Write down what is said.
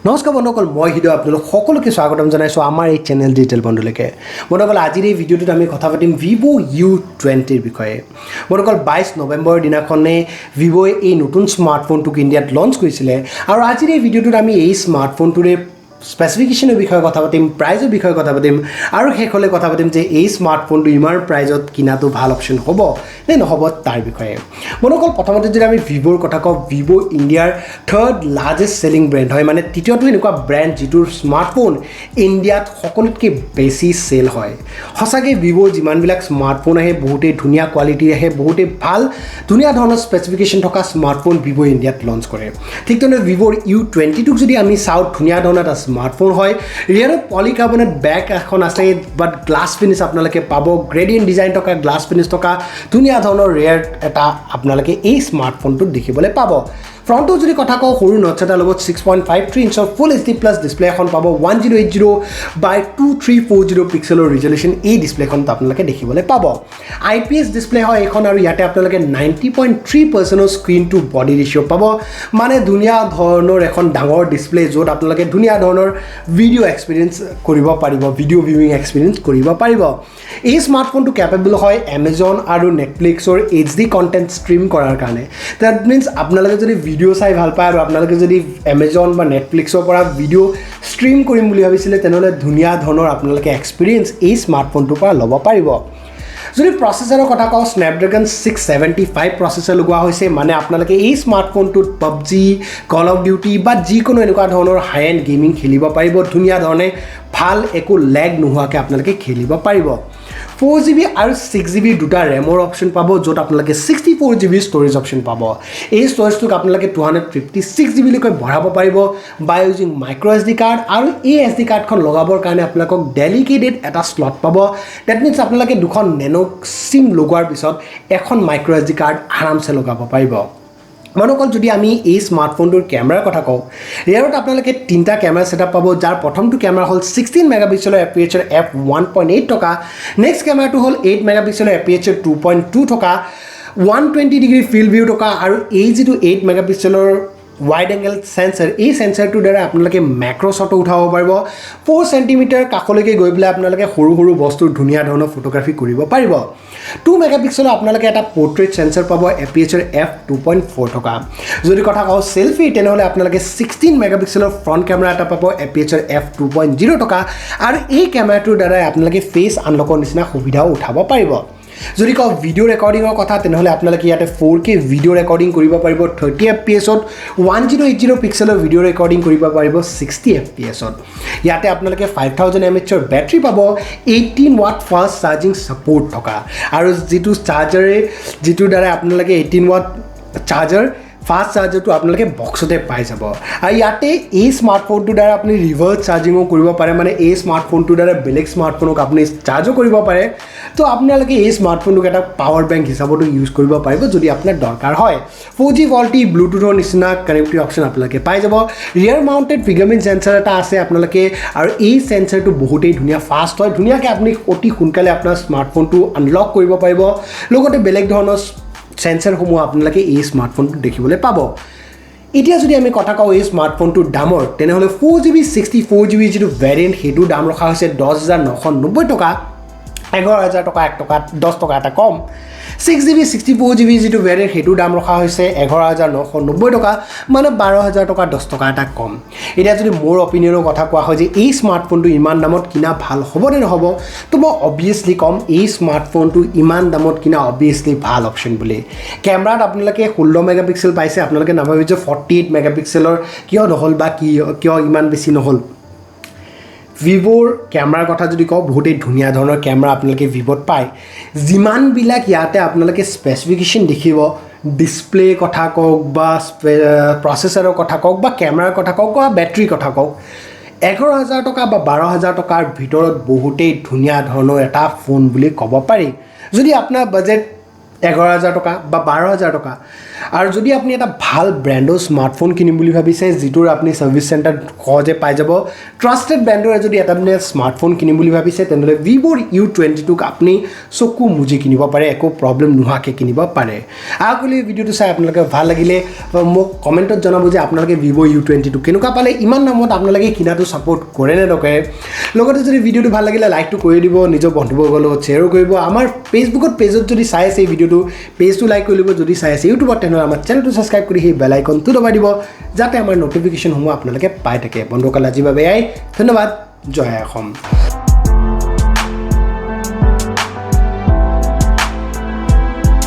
নমস্কাৰ বন্ধুসকল মই হিদ আপোনালোক সকলোকে স্বাগতম জনাইছোঁ আমাৰ এই চেনেল ডিজিটেল বন্ধুলৈকে বন্ধুসকল আজিৰ এই ভিডিঅ'টোত আমি কথা পাতিম Vivo U20 ৰ বিষয়ে বন্ধুসকল 22 নৱেম্বৰৰ দিনাখনে Vivo এই নতুন স্মাৰ্টফোনটো ইণ্ডিয়াত লঞ্চ কৰিছিলে আৰু আজিৰ এই ভিডিঅ'টোত আমি এই স্মাৰ্টফোনটোৰে স্পেচিফিকেশনৰ বিষয়ে কথা পাতিম প্ৰাইজৰ বিষয়ে কথা পাতিম আৰু হেকলে কথা পাতিম যে এই স্মাৰ্টফোনটো ইমান প্ৰাইজত কিনাটো ভাল অপচন হ'ব নে নহ'ব তাৰ বিষয়ে বন্ধুসকল প্ৰথমতে যদি আমি Vivoৰ কথা কওঁ Vivo ইণ্ডিয়াৰ থাৰ্ড লাৰ্জেষ্ট সেলিং ব্ৰেণ্ড হয় মানে তৃতীয়টো এনেকুৱা ব্ৰেণ্ড যিটোৰ স্মাৰ্টফোন ইণ্ডিয়াত সকলোতকৈ বেছি সেল হয় হসাকে Vivo যিমানবিলাক স্মাৰ্টফোন আহে বহুতেই ধুনীয়া কোৱালিটি আহে বহুতেই ভাল ধুনীয়া ধৰণৰ স্পেচিফিকেশন থকা স্মাৰ্টফোন Vivo ইণ্ডিয়াত লঞ্চ কৰে ঠিক তেনে Vivoৰ U20 টোক যদি আমি চাওঁ ধুনীয়া ধৰণৰ স্মাৰ্টফোন হয় ৰিয়েলত পলিকাৰ্বনেট বেক এখন আছে বাট গ্লাছ ফিনিশ আপোনালোকে পাব গ্ৰেডিয়েন্ট ডিজাইন থকা গ্লাছ ফিনিশ থকা ধুনীয়া ধৰণৰ ৰেয়াৰ এটা আপোনালোকে এই স্মাৰ্টফোনটোত দেখিবলৈ পাব ফ্ৰণ্টটো যদি কথা কওঁ সৰু নটছ এটা লগত 6.53 ইঞ্চৰ ফুল HD প্লাছ ডিসপ্লে এখন পাব 1080 বাই 2340 পিক্সেলৰ ৰিজলিউশন এই ডিসপ্লেখন আপোনালোকে দেখিবলৈ পাব IPS ডিসপ্লে হয় এখন আৰু ইয়াতে আপোনালোকে 90.3% স্ক্ৰিন টু বডি ৰেশিও পাব মানে ধুনীয়া ধৰণৰ এখন ডাঙৰ ডিসপ্লে য'ত আপোনালোকে ধুনীয়া ধৰণৰ ভিডিও এক্সপেৰিয়েন্স কৰিব পাৰিব ভিডিও ভিউইং এক্সপেৰিয়েন্স কৰিব পাৰিব এই স্মাৰ্টফোনটো কেপেবল হয় Amazon আৰু Netflixৰ HD কন্টেন্ট ষ্ট্ৰীম কৰাৰ কাৰণে দ্যাট মিন্স আপোনালোকে যদি ভিডিও চাই ভাল পায় আৰু আপোনালোকে যদি Amazon বা Netflixৰ পৰা ভিডিও ষ্ট্ৰীম কৰিম বুলি ভাবিছিলে তেনেহলে ধুনীয়া ধৰণৰ আপোনালোকে এক্সপেৰিয়েন্স এই স্মাৰ্টফোনটোৰ পৰা ল'ব পাৰিব যদি প্ৰসেসৰৰ কথা কওঁ Snapdragon 675 প্ৰসেসৰ লগোৱা হৈছে মানে আপোনালোকে এই স্মাৰ্টফোনটোত PUBG Call of Duty বা যিকোনো এনেকুৱা ধৰণৰ হাই এণ্ড গেমিং খেলিব পাৰিব ধুনীয়া ধৰণে ভাল একো লেগ নোহোৱাকৈ আপোনালোকে খেলিব পাৰিব 4GB আৰু 6GB দুটা ৰেমৰ অপচন পাব য'ত আপোনালোকে 64GB ষ্টৰেজ অপচন পাব এই ষ্টৰেজটোক আপোনালোকে 256GB লৈকে বঢ়াব পাৰিব বাই ইউজিং মাইক্ৰ SD কাৰ্ড আৰু এই SD কাৰ্ডখন লগাবৰ কাৰণে আপোনালোকক ডেডিকেটেড এটা স্লট পাব দ্যাট মিন্স আপোনালোকে দুখন নেনো সিম লগোৱাৰ পিছত এখন মাইক্ৰ SD কাৰ্ড আৰামছে লগাব পাৰিব মনকল যদি আমি এই স্মাৰ্টফোনটোৰ ক্যামেৰাৰ কথা কওঁ ইয়াৰত আপোনালোকে তিনটা ক্যামেৰা সেটআপ পাব যাৰ প্ৰথমটো ক্যামেৰা হ'ল 16 মেগাপিক্সেলৰ এপাৰ্চাৰ f1.8 টকা নেক্সট ক্যামেৰাটো হ'ল 8 মেগাপিক্সেলৰ এপাৰ্চাৰ 2.2 টকা 120 ডিগ্ৰী ফিল্ড ভিউ টকা আৰু এই যেটো 8 মেগাপিক্সেলৰ wide angle sensor এই সেন্সৰটো দ্বাৰা আপোনালোকে ম্যাক্ৰো শট উঠাব পাৰিব 4 সেন্টিমিটাৰ কাখলৈকে গৈ পেলাই আপোনালোকে সৰু সৰু বস্তু ধুনীয়া ধৰণৰ ফটোগ্ৰাফি কৰিব পাৰিব 2 মেগাপিক্সেলৰ আপোনালোকে এটা পোৰ্ট্ৰেইট সেন্সৰ পাব এপাৰ্চাৰ f2.4 টকা যদি কথা কওঁ সেলফি তেনেহলে আপোনালোকে 16 মেগাপিক্সেলৰ ফ্ৰন্ট ক্যামেৰা এটা পাব এপাৰ্চাৰ f2.0 টকা আৰু এই ক্যামেৰাটোৰ দ্বাৰা আপোনালোকে ফেস আনলকৰ নিচিনা সুবিধাও উঠাব পাৰিব যদি কওঁ ভিডিও ৰেকৰ্ডিংৰ কথা তেনেহলে আপোনালোকে ইয়াতে 4K ভিডিও ৰেকৰ্ডিং কৰিব পাৰিব 30 fps ত 1080 পিক্সেলৰ ভিডিও ৰেকৰ্ডিং কৰিব পাৰিব 60 fps ত ইয়াতে আপোনালোকে 5000 mAh ৰ বেটাৰী পাব 18 watt ফাষ্ট চাৰ্জিং সাপোৰ্ট থকা আৰু যেটো চাৰ্জাৰে যেটো দ্বাৰা আপোনালোকে 18 watt চাৰ্জাৰ ফাষ্ট চাৰ্জাৰটো আপোনালোকে বক্সতে পাই যাব আৰু ইয়াতে এই স্মাৰ্টফোনটোৰ দ্বাৰা আপুনি ৰিভাৰ্স চাৰ্জিংও কৰিব পাৰে মানে এই স্মাৰ্টফোনটোৰ দ্বাৰা বেলেগ স্মাৰ্টফোনক আপুনি চাৰ্জও কৰিব পাৰে তো আপোনালোকে এই স্মাৰ্টফোনটোক এটা পাৱাৰ বেংক হিচাপতো ইউজ কৰিব পাৰিব যদি আপোনাৰ দৰকাৰ হয় 4G ভল্টি ব্লুটুথৰ নিচিনা কানেক্টিভিটি অপচন আপোনালোকে পাই যাব ৰিয়াৰ মাউন্টেড ফিংগাৰপ্ৰিন্ট সেন্সৰ এটা আছে আপোনালোকে আৰু এই সেন্সৰটো বহুতেই ধুনীয়া ফাষ্ট হয় ধুনীয়াকৈ আপুনি অতি সোনকালে আপোনাৰ স্মাৰ্টফোনটো আনলক কৰিব পাৰিব লগতে বেলেগ ধৰণৰ সেন্সৰ সমূহ আপোনালোকে এই স্মাৰ্টফোনটো দেখিবলৈ পাব এতিয়া যদি আমি কথা কওঁ এই স্মাৰ্টফোনটোৰ দামৰ তেনেহলে 4GB 64GB যেটো ভেৰিয়েন্ট হেতু দাম ৰখা হৈছে 10990 টকা 11000 টকা 1 টকা 10 টকা এটা কম 6GB 64GB যেটো ভেৰিয়েন্ট হেতু দাম ৰখা হৈছে 11990 টকা মানে 12000 টকা 10 টকা এটা কম এতিয়া যদি মোৰ অপিনিয়নৰ কথা কোৱা হয় যে এই স্মাৰ্টফোনটো ইমান দামত কিনা ভাল হ'ব নে নহ'ব তো মই অবিয়াসলি কম এই স্মাৰ্টফোনটো ইমান দামত কিনা অবিয়াসলি ভাল অপচন বুলি ক্যামেৰাত আপোনালোকে 16 মেগাপিক্সেল পাইছে আপোনালোকে নাভাবিব যে 48 মেগাপিক্সেলৰ কিয় নহল বা কিয় ইমান বেছি নহল Vivoৰ ক্যামেৰাৰ কথা যদি কওঁ বহুতেই ধুনীয়া ধৰণৰ ক্যামেৰা আপোনালোকে Vivoত পায় যিমান বিলাক ইয়াতে আপোনালোকে স্পেচিফিকেশন দেখিব ডিসপ্লে কথা কওক বা প্ৰসেসৰৰ কথা কওক বা ক্যামেৰাৰ কথা কওক বা বেটাৰীৰ কথা কওক 11000 টকা বা 12000 টকাৰ ভিতৰত বহুতেই ধুনীয়া ধৰণৰ এটা ফোন বুলি ক'ব পাৰি যদি আপোনাৰ বাজেট 11000 টকা বা 12000 টকা আৰু যদি আপুনি এটা ভাল ব্ৰেণ্ডৰ স্মাৰ্টফোন কিনিম বুলি ভাবিছে যিটোৰ আপুনি সাৰ্ভিস সেন্টাৰ সহজে পাই যাব ট্ৰাষ্টেড ব্ৰেণ্ডৰ যদি এটা মানে স্মাৰ্টফোন কিনিম বুলি ভাবিছে তেনলে Vivoৰ U20 টোক আপুনি চকু মুজি কিনিব পাৰে একো প্ৰবলেম নোহাকে কিনিব পাৰে আগলি ভিডিওটো চাই আপোনালোকে ভাল লাগিলে মোক কমেন্টত জনাব যে আপোনালোকে Vivo U20 টো কেনেকুৱা পালে ইমান নামত আপোনালোকে কিনাটো সাপোৰ্ট কৰে নে নকৰে লগতে যদি ভিডিওটো ভাল লাগিলে লাইকটো কৰি দিব নিজৰ বন্ধুবৰ্গৰ লগত শ্বেয়াৰ কৰিব আমাৰ ফেসবুকত পেজত যদি চাই আছে এই ভিডিওটো পেজটো লাইক কৰি দিব যদি চাই আছে ইউটিউবত তেনে আমাৰ চেনেলটো সাবস্ক্ৰাইব কৰি হি বেল আইকনটো দবাই দিব যাতে আমাৰ নটিফিকেশন সমূহ আপোনালোকে পাই থাকে বন্ধুসকল আজিৰ বাবে ধন্যবাদ জয় অসম